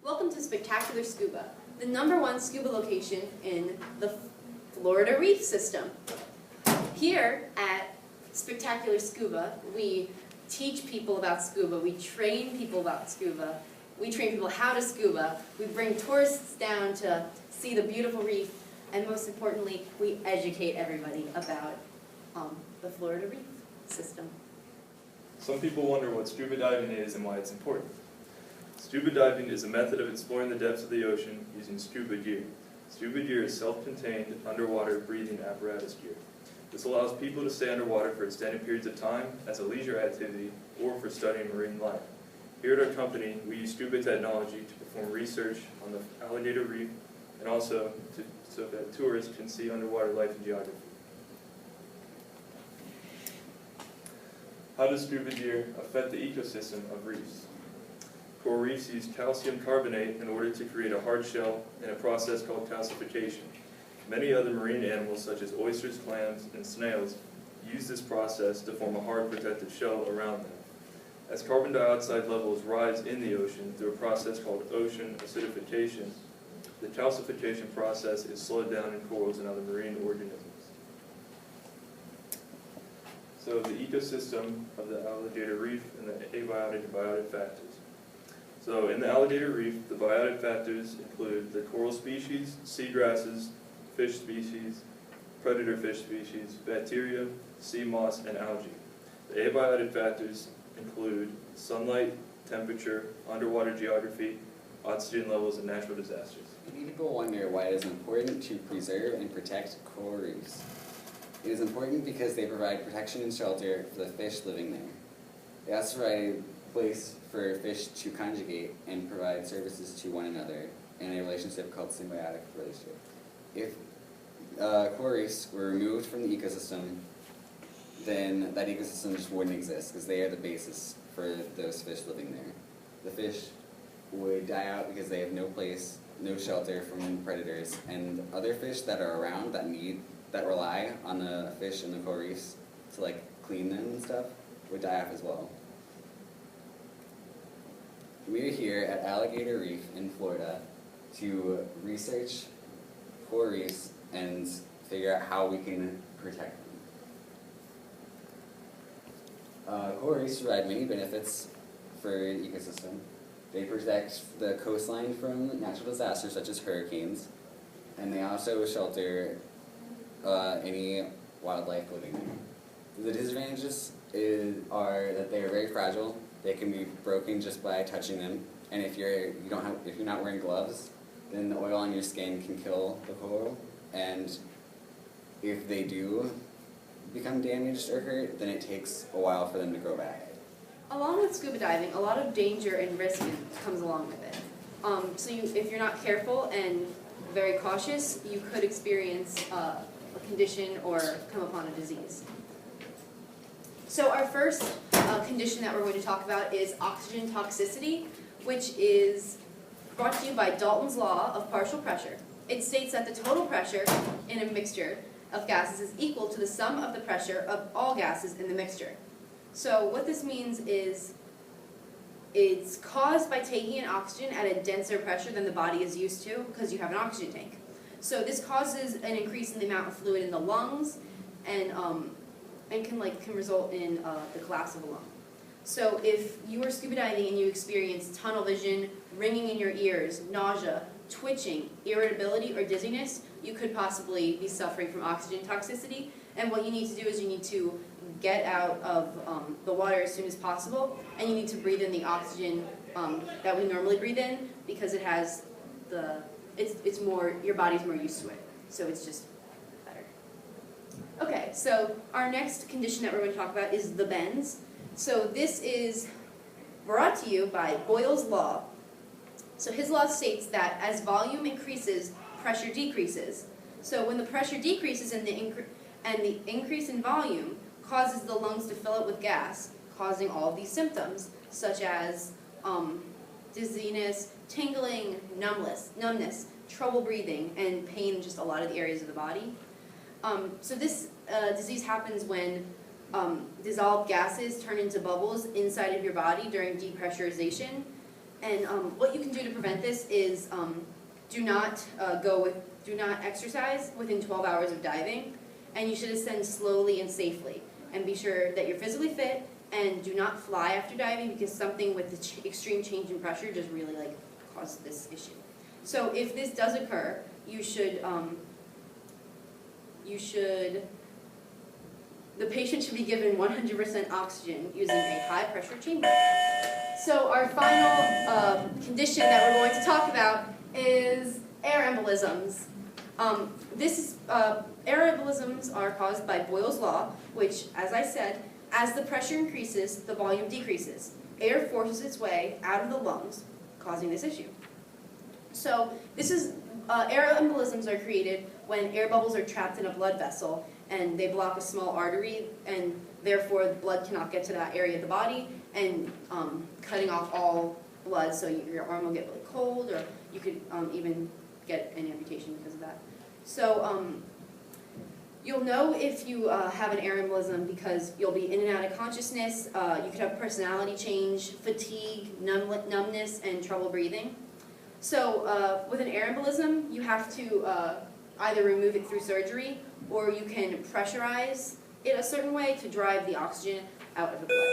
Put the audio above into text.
Welcome to Spectacular Scuba, the #1 scuba location in the Florida Reef System. Here at Spectacular Scuba, we teach people about scuba, we train people about scuba, we train people how to scuba, we bring tourists down to see the beautiful reef, and most importantly, we educate everybody about the Florida Reef System. Some people wonder what scuba diving is and why it's important. Scuba diving is a method of exploring the depths of the ocean using scuba gear. Scuba gear is self-contained, underwater breathing apparatus gear. This allows people to stay underwater for extended periods of time as a leisure activity or for studying marine life. Here at our company, we use scuba technology to perform research on the alligator reef and also so that tourists can see underwater life and geography. How does scuba gear affect the ecosystem of reefs? Coral reefs use calcium carbonate in order to create a hard shell in a process called calcification. Many other marine animals, such as oysters, clams, and snails, use this process to form a hard protective shell around them. As carbon dioxide levels rise in the ocean through a process called ocean acidification, the calcification process is slowed down in corals and other marine organisms. So the ecosystem of the alligator reef and the abiotic and biotic factors. So in the alligator reef, the biotic factors include the coral species, seagrasses, fish species, predator fish species, bacteria, sea moss, and algae. The abiotic factors include sunlight, temperature, underwater geography, oxygen levels, and natural disasters. Many people wonder why it is important to preserve and protect coral reefs. It is important because they provide protection and shelter for the fish living there. They also provide a place for fish to conjugate and provide services to one another in a relationship called symbiotic relationship. If coral reefs were removed from the ecosystem, then that ecosystem just wouldn't exist because they are the basis for those fish living there. The fish would die out because they have no place, no shelter from predators, and other fish that are around that rely on the fish in the coral reefs to clean them and stuff would die off as well. We are here at Alligator Reef in Florida to research coral reefs and figure out how we can protect them. Coral reefs provide many benefits for the ecosystem. They protect the coastline from natural disasters such as hurricanes, and they also shelter any wildlife living there. The disadvantages are that they are very fragile. They can be broken just by touching them, and if you're not wearing gloves, then the oil on your skin can kill the coral. And if they do become damaged or hurt, then it takes a while for them to grow back. Along with scuba diving, a lot of danger and risk comes along with it. If you're not careful and very cautious, you could experience a condition or come upon a disease. So our first condition that we're going to talk about is oxygen toxicity, which is brought to you by Dalton's law of partial pressure. It states that the total pressure in a mixture of gases is equal to the sum of the pressure of all gases in the mixture. So what this means is it's caused by taking in oxygen at a denser pressure than the body is used to because you have an oxygen tank. So this causes an increase in the amount of fluid in the lungs and can result in the collapse of a lung. So if you are scuba diving and you experience tunnel vision, ringing in your ears, nausea, twitching, irritability, or dizziness, you could possibly be suffering from oxygen toxicity. And what you need to do is you need to get out of the water as soon as possible, and you need to breathe in the oxygen that we normally breathe in because it has your body's more used to it. So it's just better. Okay, so our next condition that we're going to talk about is the bends. So this is brought to you by Boyle's law. So his law states that as volume increases, pressure decreases. So when the pressure decreases and the increase in volume causes the lungs to fill up with gas, causing all of these symptoms, such as dizziness, tingling, numbness, trouble breathing, and pain in just a lot of the areas of the body. So this disease happens when dissolved gases turn into bubbles inside of your body during depressurization, And what you can do to prevent this is do not exercise within 12 hours of diving, and you should ascend slowly and safely. And be sure that you're physically fit, and do not fly after diving, because something with the extreme change in pressure just really causes this issue. So if this does occur, the patient should be given 100% oxygen using a high pressure chamber. So our final condition that we're going to talk about is air embolisms. Air embolisms are caused by Boyle's law, which, as I said, as the pressure increases, the volume decreases. Air forces its way out of the lungs, causing this issue. So air embolisms are created when air bubbles are trapped in a blood vessel and they block a small artery, and therefore the blood cannot get to that area of the body, and cutting off all blood, so your arm will get really cold, or you could even get an amputation because of that. So you'll know if you have an air embolism because you'll be in and out of consciousness, you could have personality change, fatigue, numbness, and trouble breathing. So with an air embolism, you have to either remove it through surgery, or you can pressurize it a certain way to drive the oxygen out of the blood.